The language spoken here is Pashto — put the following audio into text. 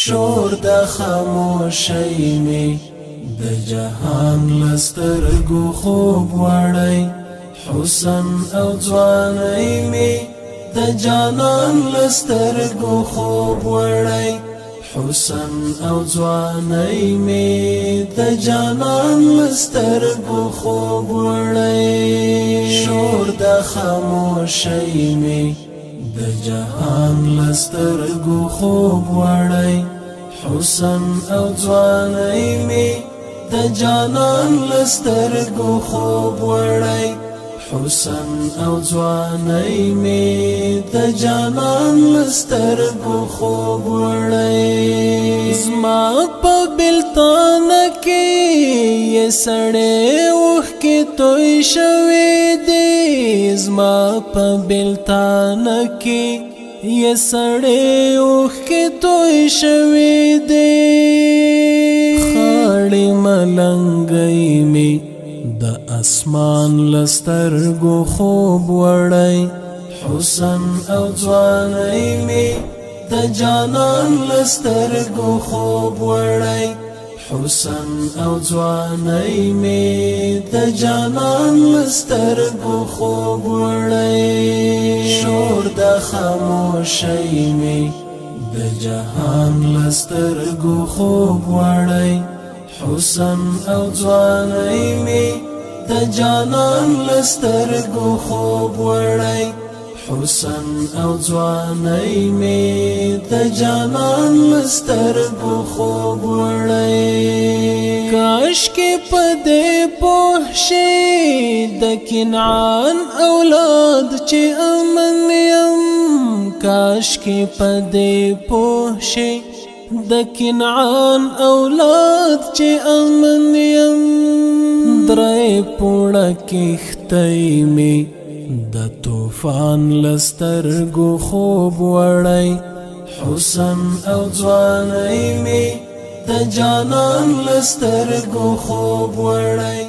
شور د خاموشۍ می د جهان لسترګو خوب وړی حسن او ځوانۍ می د جانان لسترګو خوب وړی حسن او ځوانۍ می د جانان لسترګو خوب وړی شور د خاموشۍ می د جهان لسترګو خوب وړی حسن او ځوانۍ می د جانان لسترګو خوب وړی حسن او ځوانۍ می د جانان لسترګو خوب وړی زما په بلتان کې یې سړې اوښکې توی شوې دي زما په بلتان کې یې سړې اوښکې توی شوې دي خړې ملنګۍ می د اسمان لسترګو خوب وړی حسن او ځوانۍ می د جانان لسترګو خوب وړی حسن او ځوانۍ می د جانان لسترګو خوب وړی شور د خاموشۍ می د جهان لسترګو خوب وړی حسن او ځوانۍ می د جانان لسترګو خوب وړی حسن او ځوانۍ می د جانان لسترګو خوب وړی کاش کې په دې پوه شي د کنعان اولاد چې امن یم کاش کې په دې پوه شي د کنعان اولاد چې امن یم درې پوړه کښتۍ می د طوفان لسترګو خوب وړی حسن او ځوانۍ می د جانان لسترګو خوب وړی